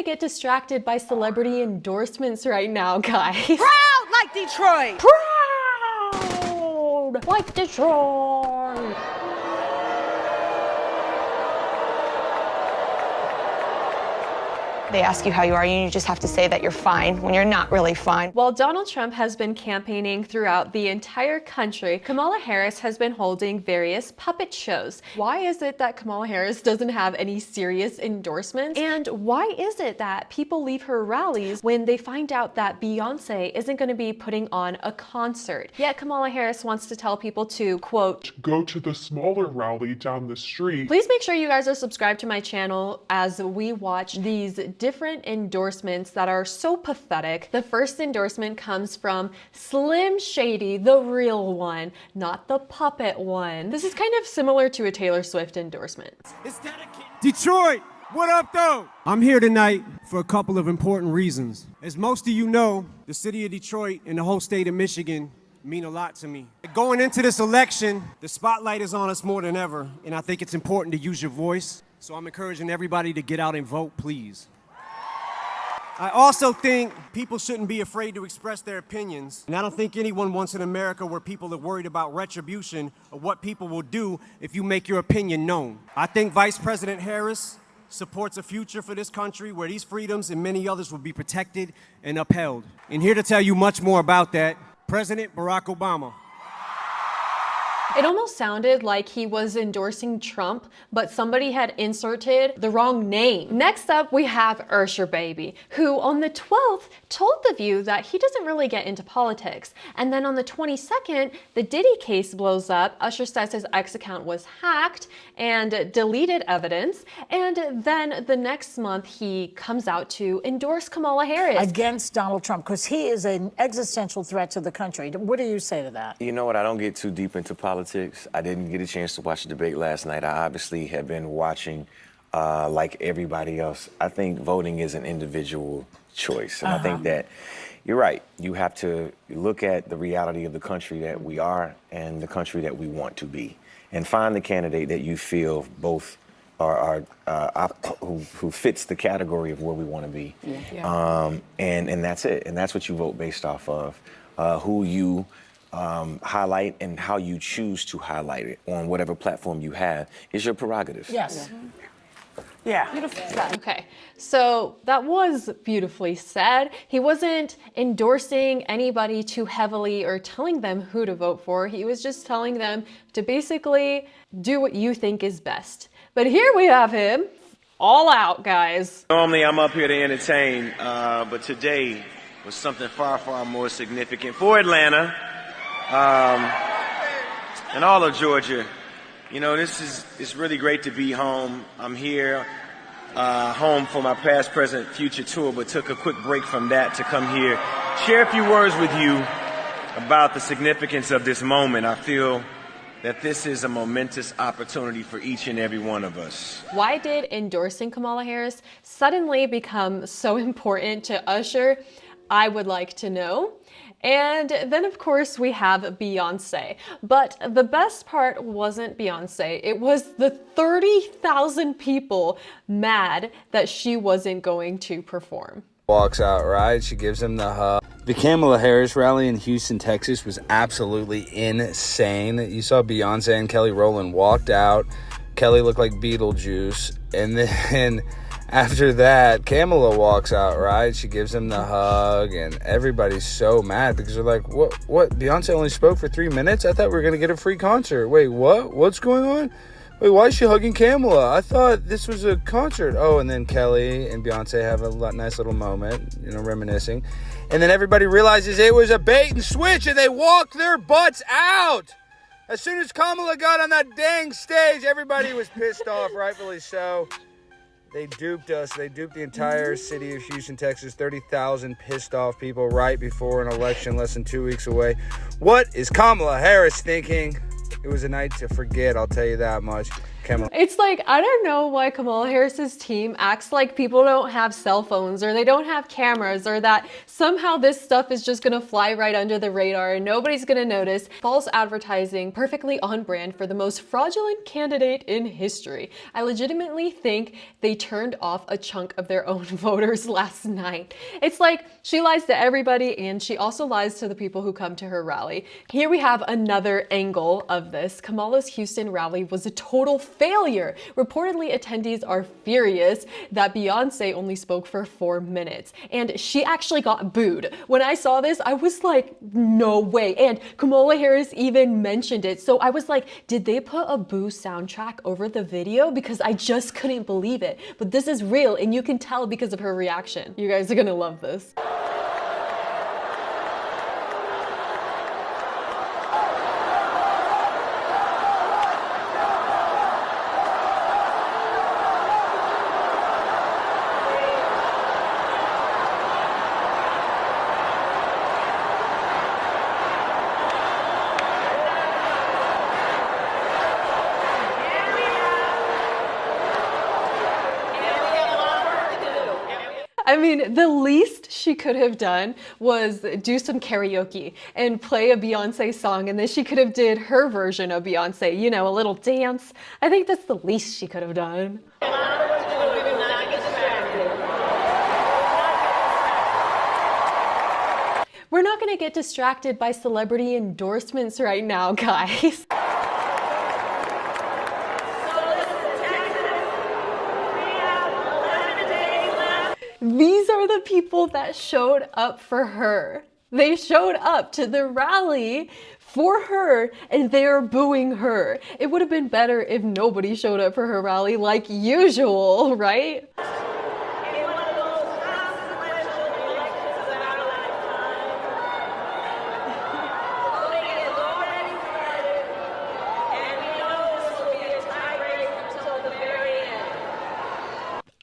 get distracted by celebrity endorsements right now, guys. Proud like Detroit. Proud like Detroit. They ask you how you are, and you just have to say that you're fine when you're not really fine. While Donald Trump has been campaigning throughout the entire country, Kamala Harris has been holding various puppet shows. Why is it that Kamala Harris doesn't have any serious endorsements? And why is it that people leave her rallies when they find out that Beyonce isn't going to be putting on a concert? Yet Kamala Harris wants to tell people to, quote, go to the smaller rally down the street. Please make sure you guys are subscribed to my channel as we watch these different endorsements that are so pathetic. The first endorsement comes from Slim Shady, the real one, not the puppet one. This is kind of similar to a Taylor Swift endorsement. Detroit, what up though? I'm here tonight for a couple of important reasons. As most of you know, the city of Detroit and the whole state of Michigan mean a lot to me. Going into this election, the spotlight is on us more than ever, and I think it's important to use your voice. So I'm encouraging everybody to get out and vote, please. I also think people shouldn't be afraid to express their opinions. And I don't think anyone wants an America where people are worried about retribution or what people will do if you make your opinion known. I think Vice President Harris supports a future for this country where these freedoms and many others will be protected and upheld. And here to tell you much more about that, President Barack Obama. It almost sounded like he was endorsing Trump, but somebody had inserted the wrong name. Next up, we have Usher baby, who on the 12th told The View that he doesn't really get into politics. And then on the 22nd, the Diddy case blows up. Usher says his X account was hacked and deleted evidence. And then the next month, he comes out to endorse Kamala Harris. Against Donald Trump, because he is an existential threat to the country. What do you say to that? You know what? I don't get too deep into politics. I didn't get a chance to watch the debate last night. I obviously have been watching like everybody else. I think voting is an individual choice. And I think that you're right. You have to look at the reality of the country that we are and the country that we want to be, and find the candidate that you feel both are who fits the category of where we want to be. And that's it. And that's what you vote based off of. Who you highlight and how you choose to highlight it on whatever platform you have is your prerogative. Yes. Yeah. Beautifully said. Okay, so that was beautifully said. He wasn't endorsing anybody too heavily or telling them who to vote for. He was just telling them to basically do what you think is best. But here we have him, all out, guys. Normally I'm up here to entertain, but today was something far, far more significant for Atlanta and all of Georgia. You know, it's really great to be home. I'm here, home for my past, present, future tour, but took a quick break from that to come here, share a few words with you about the significance of this moment. I feel that this is a momentous opportunity for each and every one of us. Why did endorsing Kamala Harris suddenly become so important to Usher? I would like to know. And then, of course, we have Beyonce. But the best part wasn't Beyonce. It was the 30,000 people mad that she wasn't going to perform. Walks out, right? She gives him the hug. The Kamala Harris rally in Houston, Texas was absolutely insane. You saw Beyonce and Kelly Rowland walked out. Kelly looked like Beetlejuice. And then after that, Kamala walks out, right? She gives him the hug, and everybody's so mad because they're like, what? Beyonce only spoke for 3 minutes? I thought we were going to get a free concert. Wait, what? What's going on? Wait, why is she hugging Kamala? I thought this was a concert. Oh, and then Kelly and Beyonce have a nice little moment, reminiscing. And then everybody realizes it was a bait and switch, and they walked their butts out. As soon as Kamala got on that dang stage, everybody was pissed off, rightfully so. They duped us. They duped the entire city of Houston, Texas. 30,000 pissed off people right before an election less than 2 weeks away. What is Kamala Harris thinking? It was a night to forget, I'll tell you that much. Kamala. It's like, I don't know why Kamala Harris's team acts like people don't have cell phones or they don't have cameras or that somehow this stuff is just gonna fly right under the radar and nobody's gonna notice. False advertising, perfectly on brand for the most fraudulent candidate in history. I legitimately think they turned off a chunk of their own voters last night. It's like she lies to everybody and she also lies to the people who come to her rally. Here we have another angle of this. Kamala's Houston rally was a total failure. Reportedly, attendees are furious that Beyonce only spoke for 4 minutes and she actually got booed. When I saw this, I was like, no way. And Kamala Harris even mentioned it. So I was like, did they put a boo soundtrack over the video? Because I just couldn't believe it. But this is real and you can tell because of her reaction. You guys are gonna love this. I mean, the least she could have done was do some karaoke and play a Beyonce song, and then she could have did her version of Beyonce, you know, a little dance. I think that's the least she could have done. We're not gonna get distracted by celebrity endorsements right now, guys. These are the people that showed up for her. They showed up to the rally for her and they're booing her. It would have been better if nobody showed up for her rally like usual, right?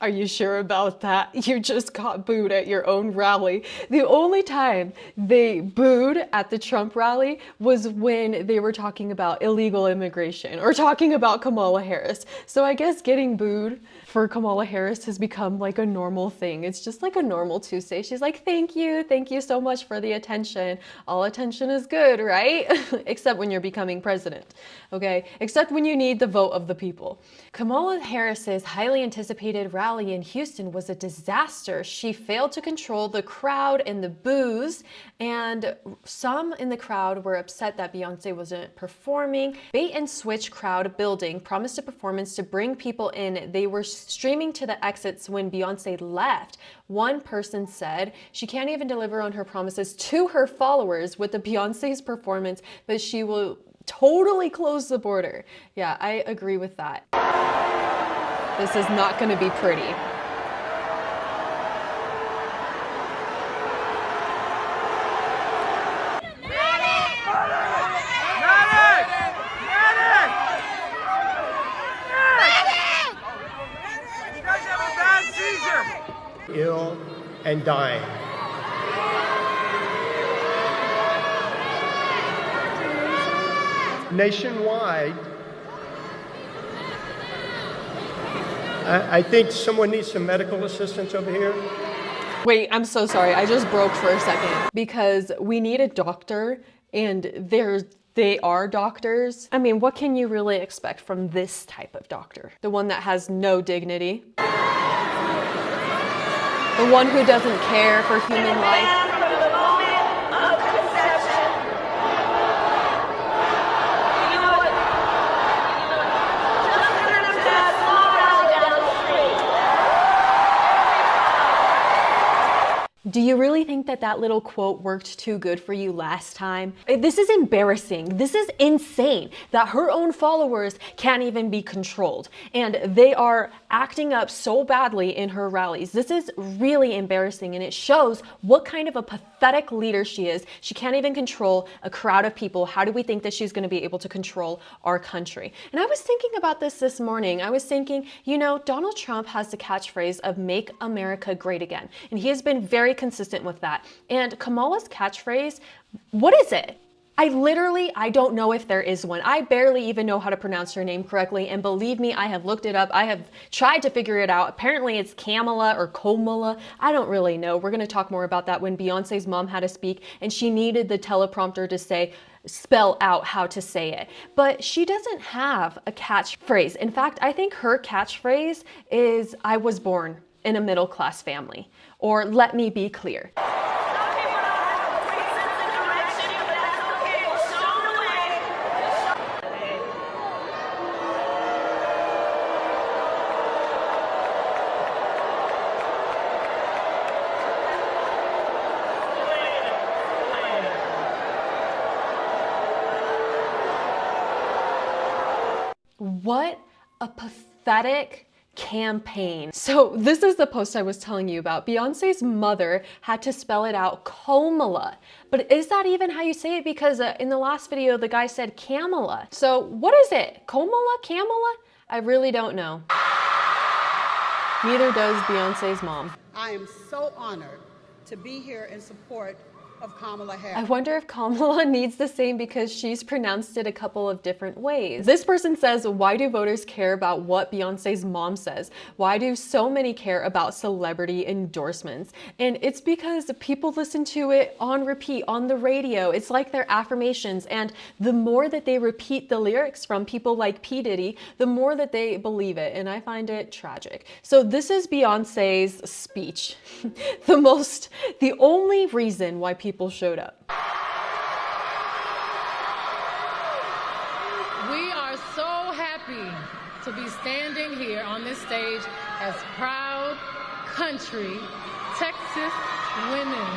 Are you sure about that? You just got booed at your own rally. The only time they booed at the Trump rally was when they were talking about illegal immigration or talking about Kamala Harris. So I guess getting booed for Kamala Harris has become like a normal thing. It's just like a normal Tuesday. She's like, thank you so much for the attention. All attention is good, right? Except when you're becoming president, okay? Except when you need the vote of the people. Kamala Harris's highly anticipated rally in Houston was a disaster. She failed to control the crowd and the boos, and some in the crowd were upset that Beyonce wasn't performing. Bait and switch crowd building promised a performance to bring people in. They were streaming to the exits when Beyonce left. One person said she can't even deliver on her promises to her followers with the Beyonce's performance, but she will totally close the border. Yeah, I agree with that. This is not going to be pretty. Ill and dying. Nationwide, I think someone needs some medical assistance over here. Wait, I'm so sorry. I just broke for a second because we need a doctor and they are doctors. I mean, what can you really expect from this type of doctor? The one that has no dignity. The one who doesn't care for human life. Do you really think that that little quote worked too good for you last time? This is embarrassing. This is insane that her own followers can't even be controlled. And they are acting up so badly in her rallies. This is really embarrassing and it shows what kind of a pathetic leader she is. She can't even control a crowd of people. How do we think that she's going to be able to control our country? And I was thinking about this morning. I was thinking, you know, Donald Trump has the catchphrase of "Make America Great Again." And he has been very consistent with that. And Kamala's catchphrase, what is it? I don't know if there is one. I barely even know how to pronounce her name correctly, and believe me, I have looked it up. I have tried to figure it out. Apparently it's Kamala or Komala. I don't really know. We're gonna talk more about that when Beyonce's mom had to speak and she needed the teleprompter to spell out how to say it. But she doesn't have a catchphrase. In fact, I think her catchphrase is, "I was born in a middle-class family," or "Let me be clear." What a pathetic campaign. So this is the post I was telling you about. Beyonce's mother had to spell it out Komala. But is that even how you say it? Because in the last video, the guy said Kamala. So what is it? Komala? Kamala? I really don't know. Neither does Beyonce's mom. I am so honored to be here in support of Kamala Harris. I wonder if Kamala needs the same because she's pronounced it a couple of different ways. This person says, why do voters care about what Beyonce's mom says? Why do so many care about celebrity endorsements? And it's because people listen to it on repeat on the radio. It's like their affirmations. And the more that they repeat the lyrics from people like P. Diddy, the more that they believe it. And I find it tragic. So this is Beyonce's speech. The only reason why people showed up. We are so happy to be standing here on this stage as proud country Texas women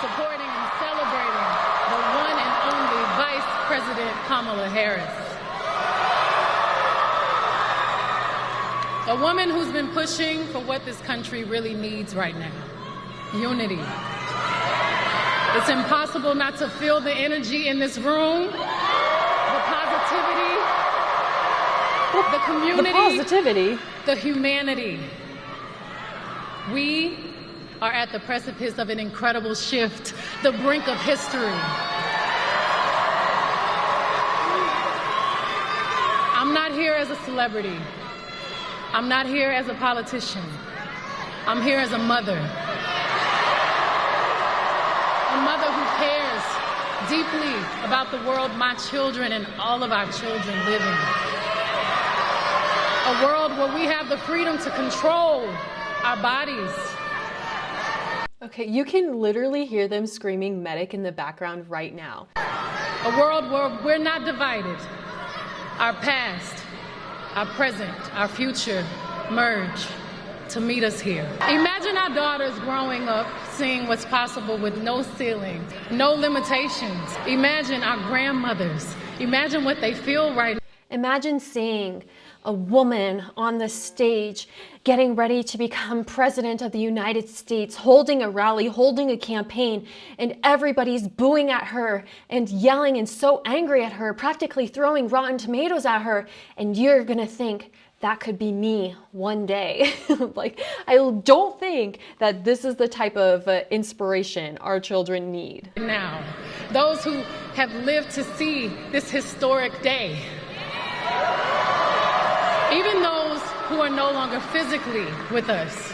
supporting and celebrating the one and only Vice President Kamala Harris. A woman who's been pushing for what this country really needs right now. Unity. It's impossible not to feel the energy in this room, the positivity, the community, the positivity, the humanity. We are at the precipice of an incredible shift, the brink of history. I'm not here as a celebrity. I'm not here as a politician. I'm here as a mother. A mother who cares deeply about the world my children and all of our children live in. A world where we have the freedom to control our bodies. Okay, you can literally hear them screaming medic in the background right now. A world where we're not divided. Our past, our present, our future merge to meet us here. Imagine our daughters growing up seeing what's possible with no ceiling, no limitations. Imagine our grandmothers. Imagine what they feel right now. Imagine seeing a woman on the stage getting ready to become president of the United States, holding a rally, holding a campaign, and everybody's booing at her and yelling and so angry at her, practically throwing rotten tomatoes at her, and you're gonna think, that could be me one day. Like, I don't think that this is the type of inspiration our children need. Now, those who have lived to see this historic day, even those who are no longer physically with us,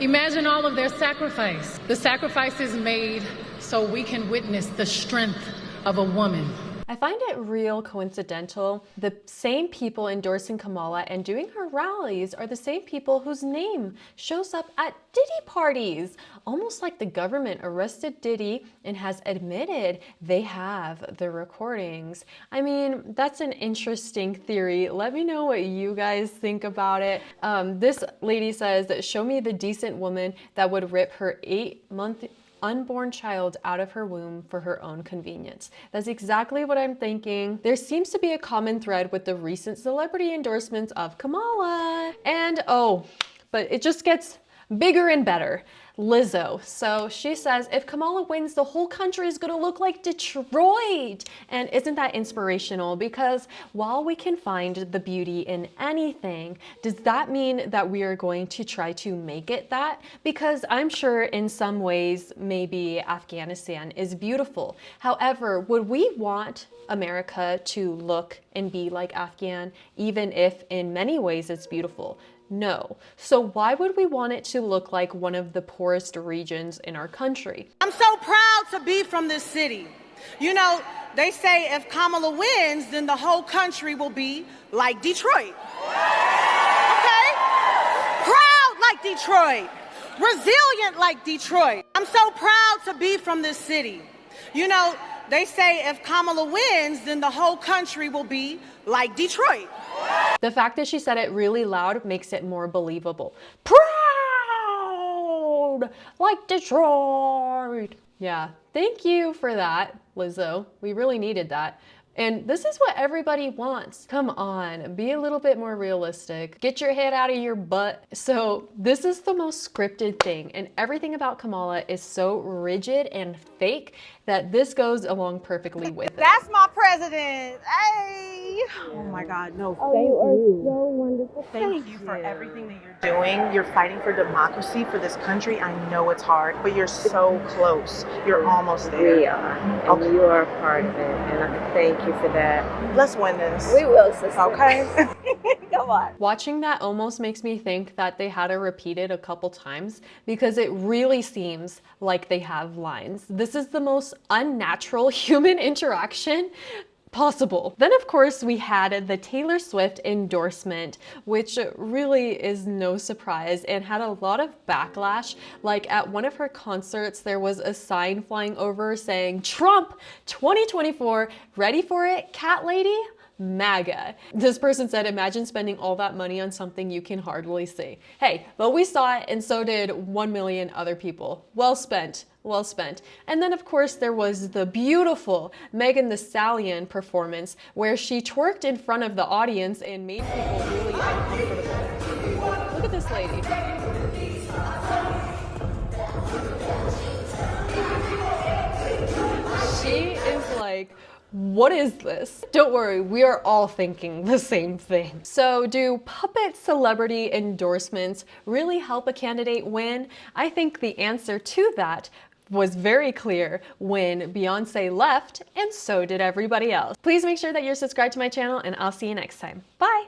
imagine all of their sacrifice. The sacrifices made so we can witness the strength of a woman. I find it real coincidental. The same people endorsing Kamala and doing her rallies are the same people whose name shows up at Diddy parties. Almost like the government arrested Diddy and has admitted they have the recordings. I mean, that's an interesting theory. Let me know what you guys think about it. This lady says, show me the decent woman that would rip her 8-month unborn child out of her womb for her own convenience. That's exactly what I'm thinking. There seems to be a common thread with the recent celebrity endorsements of Kamala. And but it just gets Bigger and better. Lizzo. So she says if Kamala wins, the whole country is gonna look like Detroit. And isn't that inspirational? Because while we can find the beauty in anything, does that mean that we are going to try to make it that? Because I'm sure in some ways, maybe Afghanistan is beautiful. However, would we want America to look and be like Afghan, even if in many ways it's beautiful? No. So why would we want it to look like one of the poorest regions in our country? I'm so proud to be from this city. You know, they say if Kamala wins, then the whole country will be like Detroit. Okay? Proud like Detroit. Resilient like Detroit. I'm so proud to be from this city. You know, they say if Kamala wins, then the whole country will be like Detroit. The fact that she said it really loud makes it more believable. Proud like Detroit. Yeah, thank you for that, Lizzo. We really needed that. And this is what everybody wants. Come on, be a little bit more realistic. Get your head out of your butt. So this is the most scripted thing, and everything about Kamala is so rigid and fake that this goes along perfectly with it. That's my president. Hey! Oh my God, no, thank you. Are so wonderful. Thank you for everything that you're doing. You're fighting for democracy for this country. I know it's hard, but you're so close. You're almost there. We are, and you are a part of it, and I thank you for that. Let's win this. We will, sister. Okay? Come on. Watching that almost makes me think that they had to repeat it a couple times because it really seems like they have lines. This is the most unnatural human interaction possible. Then of course we had the Taylor Swift endorsement, which really is no surprise and had a lot of backlash. Like at one of her concerts, there was a sign flying over saying, "Trump 2024, ready for it, cat lady? MAGA." This person said, imagine spending all that money on something you can hardly see. Hey, but we saw it and so did 1 million other people. Well spent. Well spent. And then of course there was the beautiful Megan Thee Stallion performance where she twerked in front of the audience and made people really uncomfortable. Look at this lady. She is like, what is this? Don't worry, we are all thinking the same thing. So do puppet celebrity endorsements really help a candidate win? I think the answer to that was very clear when Beyonce left, and so did everybody else. Please make sure that you're subscribed to my channel, and I'll see you next time. Bye!